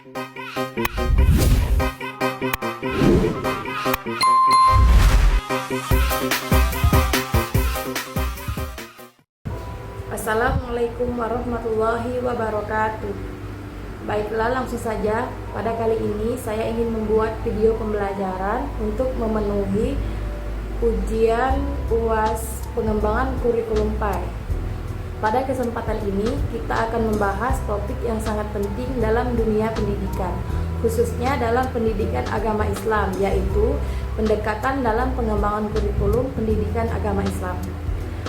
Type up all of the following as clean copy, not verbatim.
Assalamualaikum warahmatullahi wabarakatuh. Baiklah, langsung saja. Pada kali ini saya ingin membuat video pembelajaran untuk memenuhi ujian UAS pengembangan kurikulum PAI. Pada kesempatan ini kita akan membahas topik yang sangat penting dalam dunia pendidikan, khususnya dalam pendidikan agama Islam, yaitu pendekatan dalam pengembangan kurikulum pendidikan agama Islam.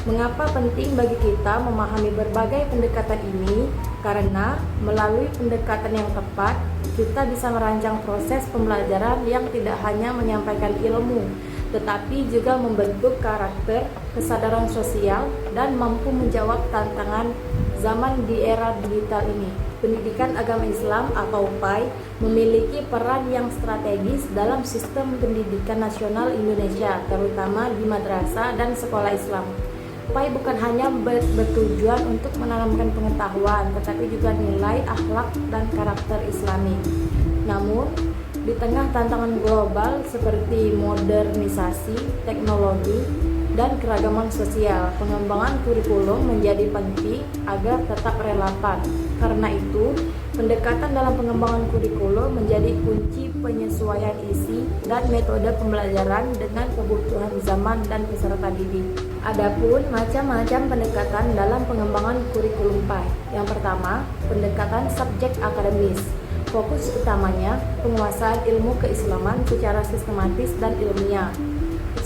Mengapa penting bagi kita memahami berbagai pendekatan ini? Karena melalui pendekatan yang tepat, kita bisa merancang proses pembelajaran yang tidak hanya menyampaikan ilmu, tetapi juga membentuk karakter, kesadaran sosial, dan mampu menjawab tantangan zaman di era digital ini. Pendidikan agama Islam atau PAI memiliki peran yang strategis dalam sistem pendidikan nasional Indonesia, terutama di madrasah dan sekolah Islam. PAI bukan hanya bertujuan untuk menanamkan pengetahuan, tetapi juga nilai, akhlak, dan karakter Islami. Namun, di tengah tantangan global seperti modernisasi, teknologi, dan keragaman sosial, pengembangan kurikulum menjadi penting agar tetap relevan. Karena itu, pendekatan dalam pengembangan kurikulum menjadi kunci penyesuaian isi dan metode pembelajaran dengan kebutuhan zaman dan peserta didik. Adapun macam-macam pendekatan dalam pengembangan kurikulum PAI. Yang pertama, pendekatan subjek akademis. Fokus utamanya penguasaan ilmu keislaman secara sistematis dan ilmiah.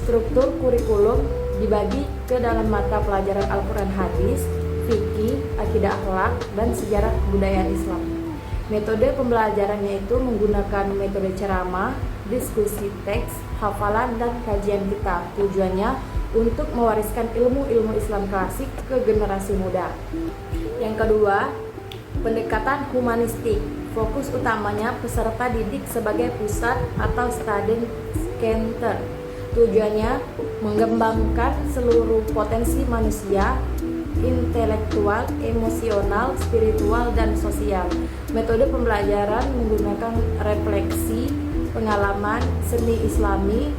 Struktur kurikulum dibagi ke dalam mata pelajaran Al-Quran Hadis, fikih, akidah akhlak, dan sejarah kebudayaan Islam. Metode pembelajarannya itu menggunakan metode ceramah, diskusi teks, hafalan, dan kajian kitab. Tujuannya untuk mewariskan ilmu-ilmu Islam klasik ke generasi muda. Yang kedua, pendekatan humanistik. Fokus utamanya peserta didik sebagai pusat atau student center. Tujuannya mengembangkan seluruh potensi manusia, intelektual, emosional, spiritual, dan sosial. Metode pembelajaran menggunakan refleksi, pengalaman, seni Islami,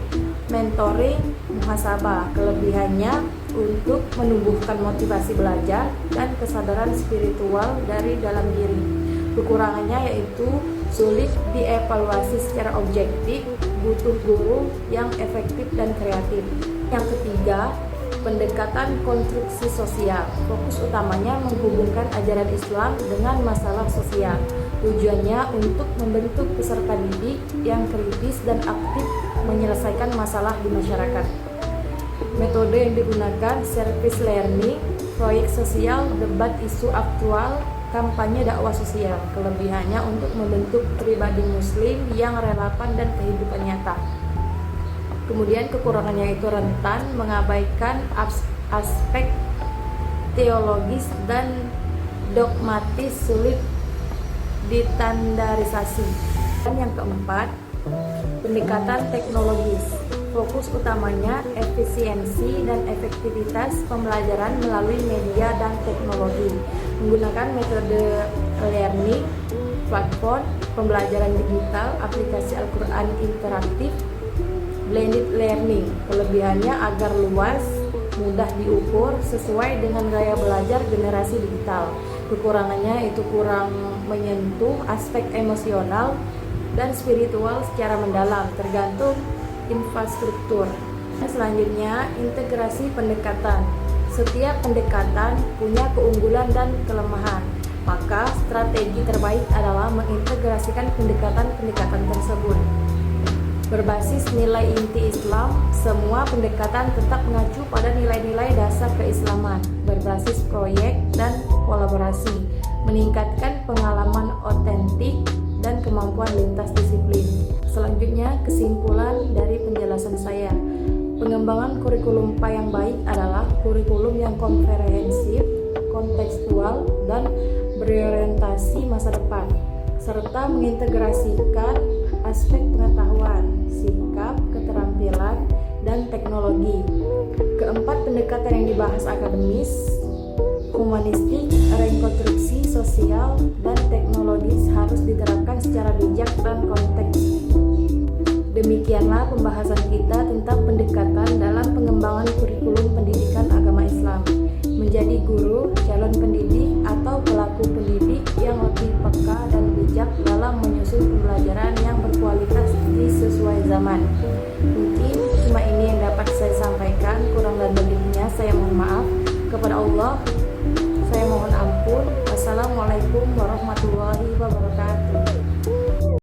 mentoring, muhasabah. Kelebihannya untuk menumbuhkan motivasi belajar dan kesadaran spiritual dari dalam diri. Kekurangannya yaitu sulit dievaluasi secara objektif, butuh guru yang efektif dan kreatif. Yang ketiga, pendekatan konstruksi sosial. Fokus utamanya menghubungkan ajaran Islam dengan masalah sosial. Tujuannya untuk membentuk peserta didik yang kritis dan aktif menyelesaikan masalah di masyarakat. Metode yang digunakan service learning, proyek sosial, debat isu aktual, kampanye dakwah sosial. Kelebihannya untuk membentuk pribadi muslim yang relevan dan kehidupan nyata. Kemudian kekurangannya itu rentan mengabaikan aspek teologis dan dogmatis, sulit distandarisasi. Dan yang keempat, pendekatan teknologis. Fokus utamanya efisiensi dan efektivitas pembelajaran melalui media dan teknologi. Menggunakan metode learning, platform, pembelajaran digital, aplikasi Al-Quran interaktif, blended learning. Kelebihannya agar luas, mudah diukur, sesuai dengan gaya belajar generasi digital. Kekurangannya itu kurang menyentuh aspek emosional dan spiritual secara mendalam, tergantung infrastruktur. Selanjutnya, integrasi pendekatan. Setiap pendekatan punya keunggulan dan kelemahan, maka strategi terbaik adalah mengintegrasikan pendekatan-pendekatan tersebut. Berbasis nilai inti Islam, semua pendekatan tetap mengacu pada nilai-nilai dasar keislaman, berbasis proyek dan kolaborasi, meningkatkan pengalaman otentik dan kemampuan lintas disiplin. Selanjutnya, kesimpulan dari penjelasan saya. Pengembangan kurikulum PAI yang baik adalah kurikulum yang komprehensif, kontekstual, dan berorientasi masa depan, serta mengintegrasikan aspek pengetahuan, sikap, keterampilan, dan teknologi. Keempat pendekatan yang dibahas akademis, humanistik, rekonstruksi sosial, dan teknologis harus diterapkan secara bijak dan konteks. Demikianlah pembahasan kita tentang pendekatan dalam pengembangan kurikulum pendidikan agama Islam, menjadi guru, calon pendidik, atau pelaku pendidik yang lebih peka dan bijak dalam menyusun pembelajaran yang berkualitas sesuai zaman. Mungkin cuma ini yang dapat saya sampaikan, kurang dan lebihnya saya mohon maaf. Kepada Allah saya mohon ampun. Wassalamualaikum warahmatullahi wabarakatuh.